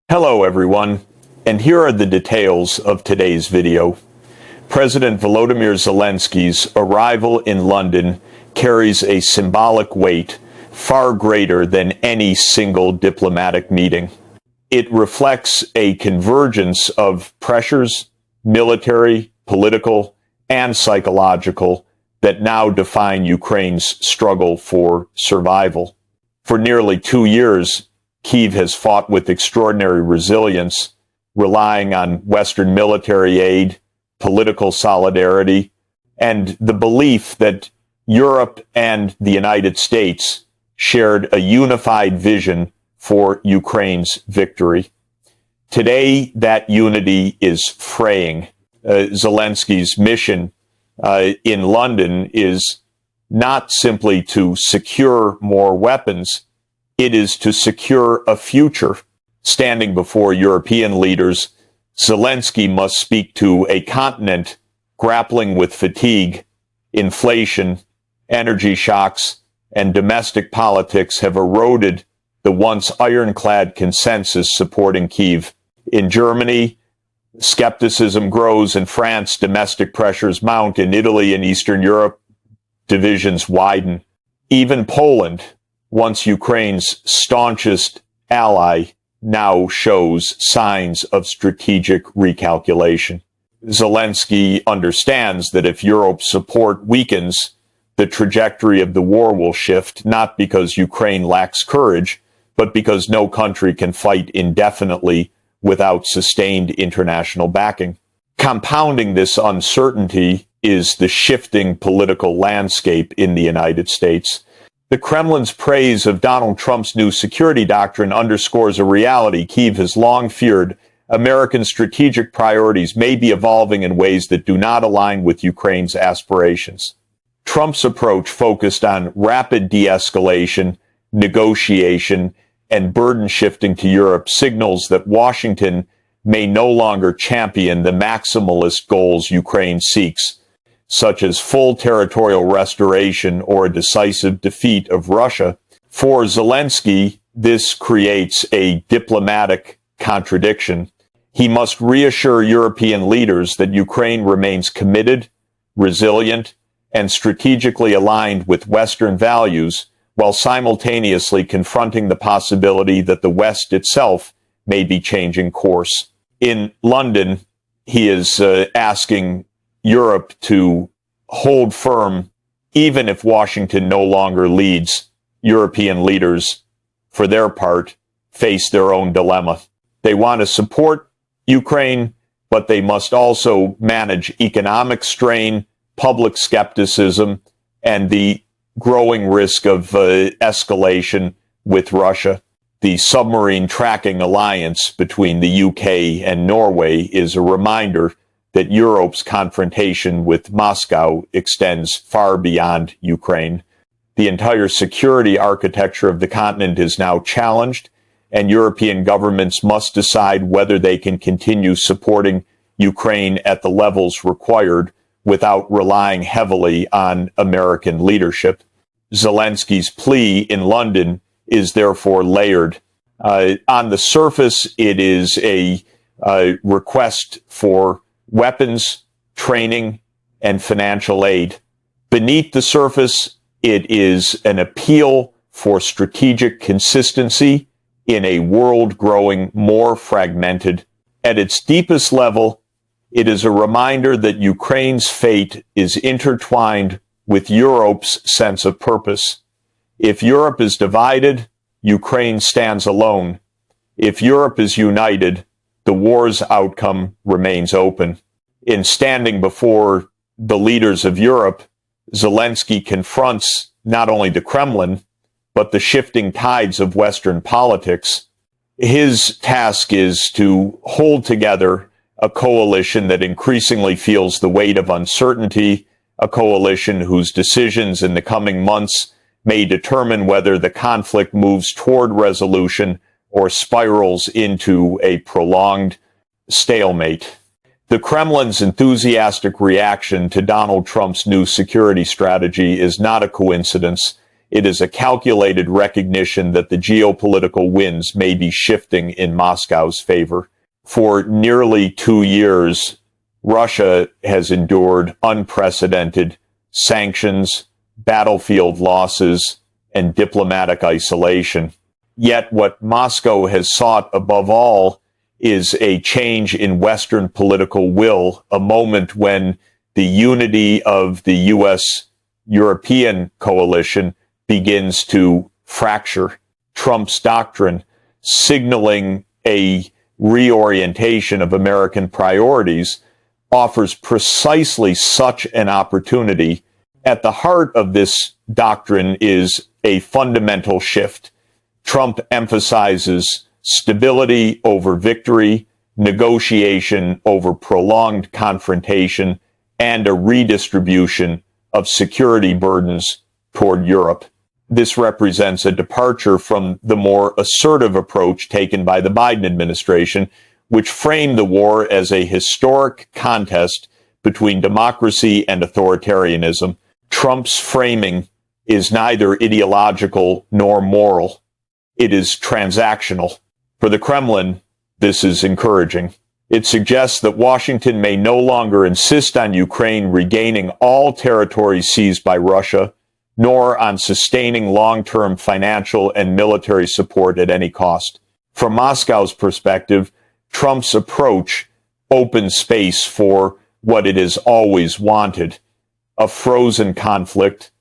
Hello everyone, and here are the details of today's video. President Volodymyr Zelensky's arrival in London carries a symbolic weight far greater than any single diplomatic meeting. It reflects a convergence of pressures, military, political, and psychological, that now define Ukraine's struggle for survival. For nearly 2 years, Kyiv has fought with extraordinary resilience, relying on Western military aid, political solidarity, and the belief that Europe and the United States shared a unified vision for Ukraine's victory. Today, that unity is fraying. Zelensky's mission in London is not simply to secure more weapons, it is to secure a future. Standing before European leaders, Zelensky must speak to a continent grappling with fatigue, inflation, energy shocks, and domestic politics have eroded the once ironclad consensus supporting Kyiv. In Germany, skepticism grows. In France, domestic pressures mount. In Italy and Eastern Europe, divisions widen. Even Poland, once Ukraine's staunchest ally, now shows signs of strategic recalculation. Zelensky understands that if Europe's support weakens, the trajectory of the war will shift, not because Ukraine lacks courage, but because no country can fight indefinitely without sustained international backing. Compounding this uncertainty is the shifting political landscape in the United States. The Kremlin's praise of Donald Trump's new security doctrine underscores a reality Kyiv has long feared. American strategic priorities may be evolving in ways that do not align with Ukraine's aspirations. Trump's approach focused on rapid de-escalation, negotiation, and burden shifting to Europe signals that Washington may no longer champion the maximalist goals Ukraine seeks, such as full territorial restoration or a decisive defeat of Russia. For Zelensky, this creates a diplomatic contradiction. He must reassure European leaders that Ukraine remains committed, resilient, and strategically aligned with Western values, while simultaneously confronting the possibility that the West itself may be changing course. In London, he is asking Europe to hold firm, even if Washington no longer leads. European leaders, for their part, face their own dilemma. They want to support Ukraine, but they must also manage economic strain, public skepticism, and the growing risk of escalation with Russia. The submarine tracking alliance between the UK and Norway is a reminder that Europe's confrontation with Moscow extends far beyond Ukraine. The entire security architecture of the continent is now challenged, and European governments must decide whether they can continue supporting Ukraine at the levels required without relying heavily on American leadership. Zelensky's plea in London is therefore layered. On the surface, it is a request for weapons, training, and financial aid. Beneath the surface, it is an appeal for strategic consistency in a world growing more fragmented. At its deepest level, it is a reminder that Ukraine's fate is intertwined with Europe's sense of purpose. If Europe is divided, Ukraine stands alone. If Europe is united, the war's outcome remains open. In standing before the leaders of Europe, Zelensky confronts not only the Kremlin, but the shifting tides of Western politics. His task is to hold together a coalition that increasingly feels the weight of uncertainty, a coalition whose decisions in the coming months may determine whether the conflict moves toward resolution or spirals into a prolonged stalemate. The Kremlin's enthusiastic reaction to Donald Trump's new security strategy is not a coincidence. It is a calculated recognition that the geopolitical winds may be shifting in Moscow's favor. For nearly 2 years, Russia has endured unprecedented sanctions, battlefield losses, and diplomatic isolation. Yet what Moscow has sought above all is a change in Western political will, a moment when the unity of the U.S.-European coalition begins to fracture. Trump's doctrine, signaling a reorientation of American priorities, offers precisely such an opportunity. At the heart of this doctrine is a fundamental shift. Trump emphasizes stability over victory, negotiation over prolonged confrontation, and a redistribution of security burdens toward Europe. This represents a departure from the more assertive approach taken by the Biden administration, which framed the war as a historic contest between democracy and authoritarianism. Trump's framing is neither ideological nor moral. It is transactional. For the Kremlin, this is encouraging. It suggests that Washington may no longer insist on Ukraine regaining all territory seized by Russia, nor on sustaining long-term financial and military support at any cost. From Moscow's perspective, Trump's approach opens space for what it has always wanted: a frozen conflict,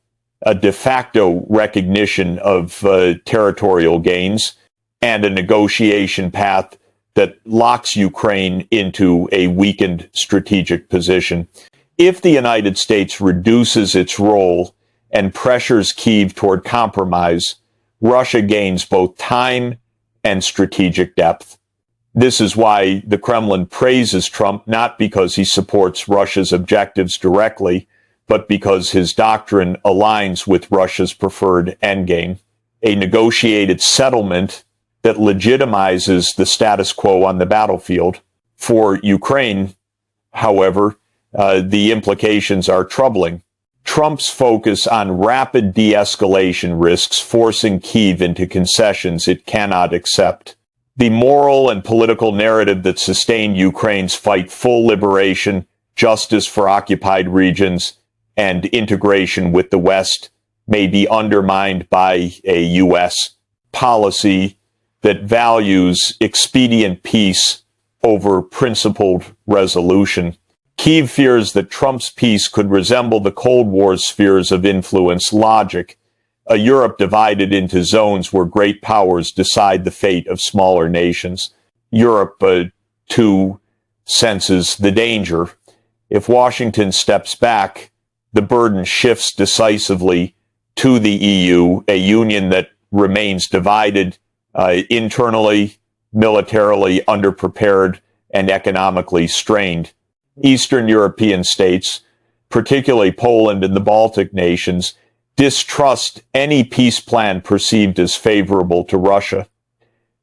a de facto recognition of territorial gains, and a negotiation path that locks Ukraine into a weakened strategic position. If the United States reduces its role and pressures Kyiv toward compromise, Russia gains both time and strategic depth. This is why the Kremlin praises Trump, not because he supports Russia's objectives directly, but because his doctrine aligns with Russia's preferred endgame: a negotiated settlement that legitimizes the status quo on the battlefield. For Ukraine, however, the implications are troubling. Trump's focus on rapid de-escalation risks forcing Kyiv into concessions it cannot accept. The moral and political narrative that sustained Ukraine's fight, full liberation, justice for occupied regions, and integration with the West, may be undermined by a U.S. policy that values expedient peace over principled resolution. Kyiv fears that Trump's peace could resemble the Cold War's spheres of influence logic, a Europe divided into zones where great powers decide the fate of smaller nations. Europe, too, senses the danger. If Washington steps back, the burden shifts decisively to the EU, a union that remains divided internally, militarily underprepared, and economically strained. Eastern European states, particularly Poland and the Baltic nations, distrust any peace plan perceived as favorable to Russia.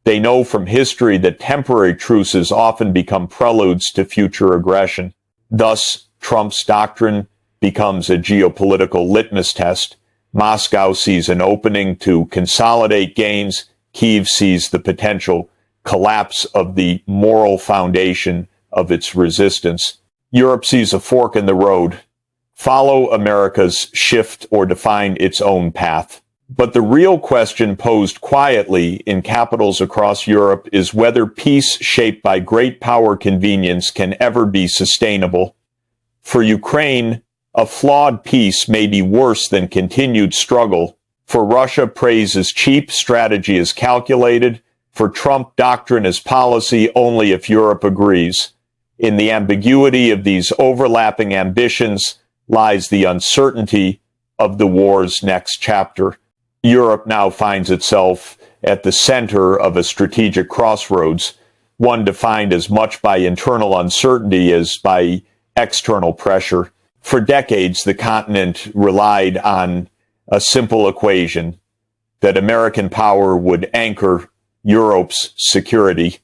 They know from history that temporary truces often become preludes to future aggression. Thus, Trump's doctrine becomes a geopolitical litmus test. Moscow sees an opening to consolidate gains. Kyiv sees the potential collapse of the moral foundation of its resistance. Europe sees a fork in the road: follow America's shift or define its own path. But the real question posed quietly in capitals across Europe is whether peace shaped by great power convenience can ever be sustainable. For Ukraine, a flawed peace may be worse than continued struggle. For Russia, praise is cheap, strategy is calculated. For Trump, doctrine is policy only if Europe agrees. In the ambiguity of these overlapping ambitions lies the uncertainty of the war's next chapter. Europe now finds itself at the center of a strategic crossroads, one defined as much by internal uncertainty as by external pressure. For decades, the continent relied on a simple equation: that American power would anchor Europe's security,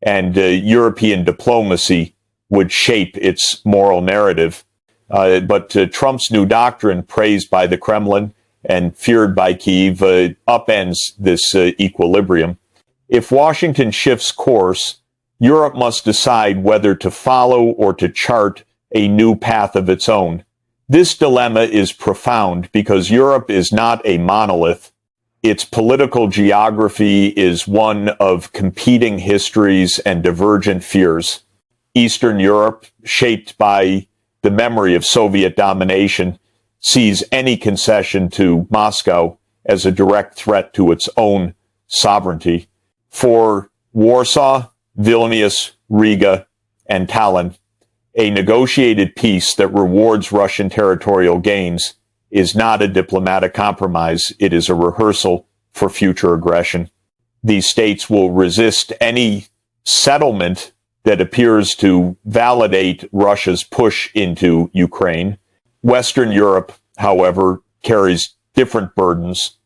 and European diplomacy would shape its moral narrative. But Trump's new doctrine, praised by the Kremlin and feared by Kyiv, upends this equilibrium. If Washington shifts course, Europe must decide whether to follow or to chart a new path of its own. This dilemma is profound because Europe is not a monolith. Its political geography is one of competing histories and divergent fears. Eastern Europe, shaped by the memory of Soviet domination, sees any concession to Moscow as a direct threat to its own sovereignty. For Warsaw, Vilnius, Riga, and Tallinn, a negotiated peace that rewards Russian territorial gains is not a diplomatic compromise. It is a rehearsal for future aggression. These states will resist any settlement that appears to validate Russia's push into Ukraine. Western Europe, however, carries different burdens.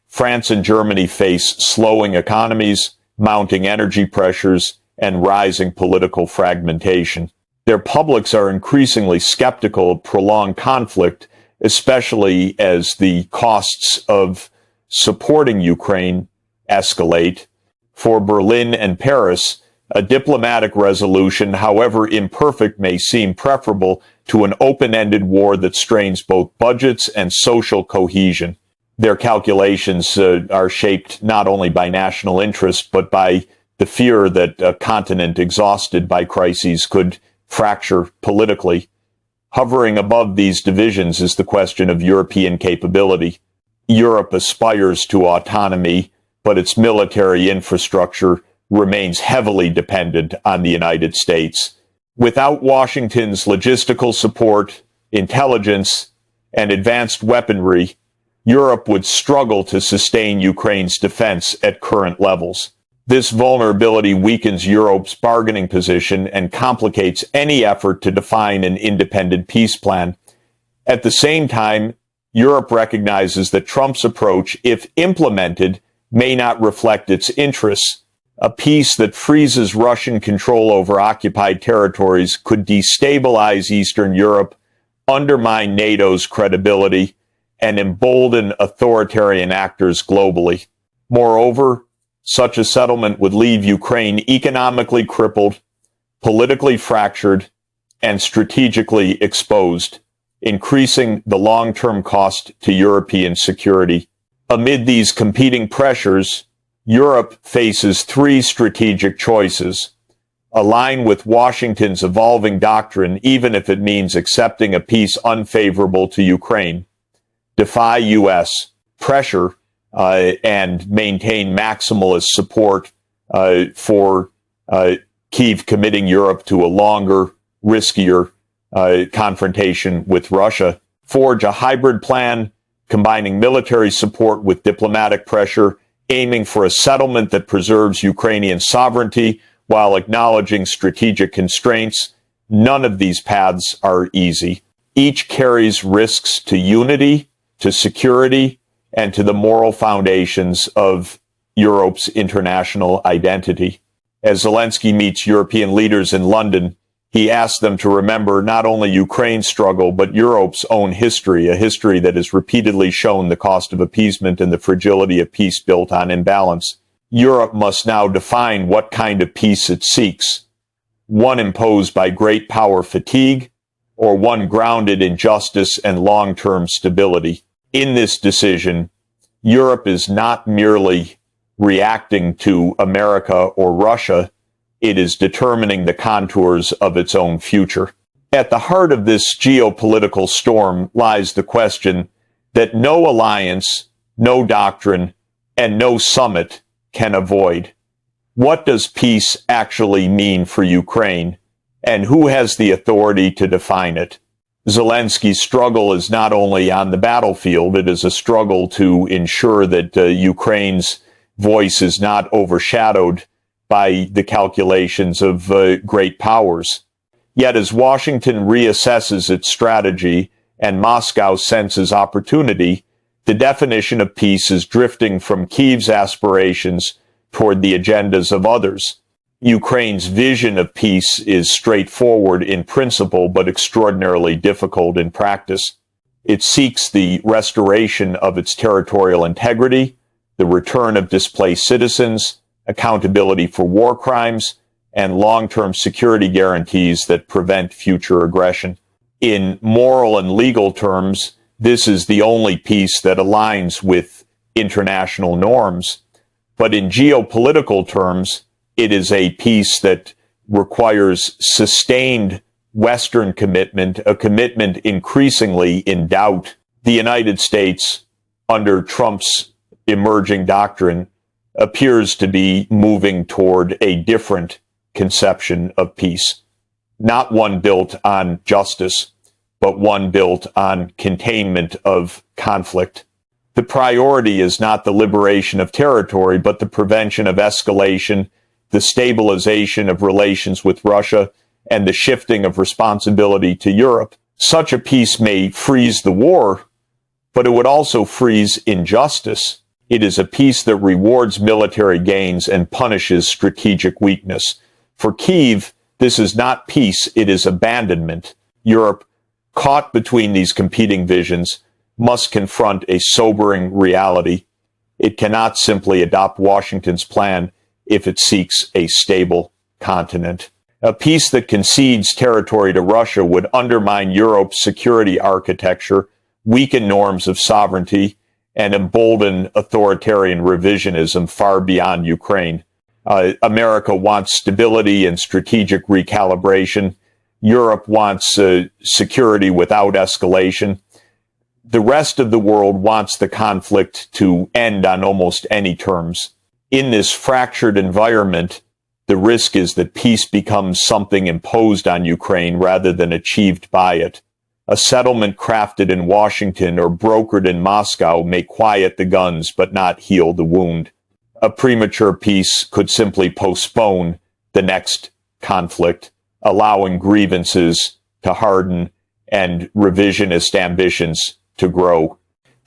France and Germany face slowing economies, mounting energy pressures, and rising political fragmentation. Their publics are increasingly skeptical of prolonged conflict, especially as the costs of supporting Ukraine escalate. For Berlin and Paris, a diplomatic resolution, however imperfect, may seem preferable to an open-ended war that strains both budgets and social cohesion. Their calculations are shaped not only by national interest, but by the fear that a continent exhausted by crises could fracture politically. Hovering above these divisions is the question of European capability. Europe aspires to autonomy, but its military infrastructure remains heavily dependent on the United States. Without Washington's logistical support, intelligence, and advanced weaponry, Europe would struggle to sustain Ukraine's defense at current levels. This vulnerability weakens Europe's bargaining position and complicates any effort to define an independent peace plan. At the same time, Europe recognizes that Trump's approach, if implemented, may not reflect its interests. A peace that freezes Russian control over occupied territories could destabilize Eastern Europe, undermine NATO's credibility, and embolden authoritarian actors globally. Moreover, such a settlement would leave Ukraine economically crippled, politically fractured, and strategically exposed, increasing the long-term cost to European security. Amid these competing pressures, Europe faces three strategic choices: align with Washington's evolving doctrine, even if it means accepting a peace unfavorable to Ukraine; defy U.S. pressure and maintain maximalist support for Kyiv committing Europe to a longer, riskier confrontation with Russia; forge a hybrid plan combining military support with diplomatic pressure, aiming for a settlement that preserves Ukrainian sovereignty while acknowledging strategic constraints. None of these paths are easy. Each carries risks to unity, to security, and to the moral foundations of Europe's international identity. As Zelensky meets European leaders in London, he asks them to remember not only Ukraine's struggle, but Europe's own history, a history that has repeatedly shown the cost of appeasement and the fragility of peace built on imbalance. Europe must now define what kind of peace it seeks: one imposed by great power fatigue, or one grounded in justice and long-term stability. In this decision, Europe is not merely reacting to America or Russia, it is determining the contours of its own future. At the heart of this geopolitical storm lies the question that no alliance, no doctrine, and no summit can avoid. What does peace actually mean for Ukraine, and who has the authority to define it? Zelensky's struggle is not only on the battlefield, it is a struggle to ensure that Ukraine's voice is not overshadowed by the calculations of great powers. Yet as Washington reassesses its strategy and Moscow senses opportunity, the definition of peace is drifting from Kyiv's aspirations toward the agendas of others. Ukraine's vision of peace is straightforward in principle, but extraordinarily difficult in practice. It seeks the restoration of its territorial integrity, the return of displaced citizens, accountability for war crimes, and long-term security guarantees that prevent future aggression. In moral and legal terms, this is the only peace that aligns with international norms. But in geopolitical terms, it is a peace that requires sustained Western commitment, a commitment increasingly in doubt. The United States, under Trump's emerging doctrine, appears to be moving toward a different conception of peace. Not one built on justice, but one built on containment of conflict. The priority is not the liberation of territory, but the prevention of escalation, the stabilization of relations with Russia, and the shifting of responsibility to Europe. Such a peace may freeze the war, but it would also freeze injustice. It is a peace that rewards military gains and punishes strategic weakness. For Kyiv, this is not peace, it is abandonment. Europe, caught between these competing visions, must confront a sobering reality. It cannot simply adopt Washington's plan if it seeks a stable continent. A peace that concedes territory to Russia would undermine Europe's security architecture, weaken norms of sovereignty, and embolden authoritarian revisionism far beyond Ukraine. America wants stability and strategic recalibration. Europe wants security without escalation. The rest of the world wants the conflict to end on almost any terms. In this fractured environment, the risk is that peace becomes something imposed on Ukraine rather than achieved by it. A settlement crafted in Washington or brokered in Moscow may quiet the guns but not heal the wound. A premature peace could simply postpone the next conflict, allowing grievances to harden and revisionist ambitions to grow.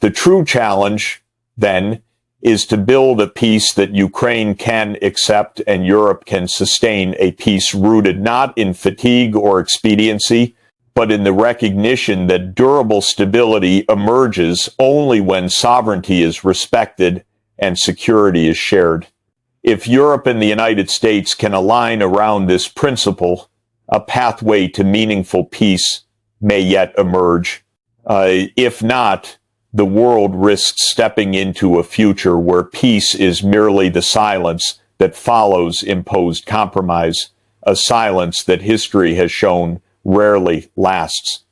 The true challenge, then, is to build a peace that Ukraine can accept and Europe can sustain, a peace rooted not in fatigue or expediency, but in the recognition that durable stability emerges only when sovereignty is respected and security is shared. If Europe and the United States can align around this principle, a pathway to meaningful peace may yet emerge. If not, the world risks stepping into a future where peace is merely the silence that follows imposed compromise, a silence that history has shown rarely lasts.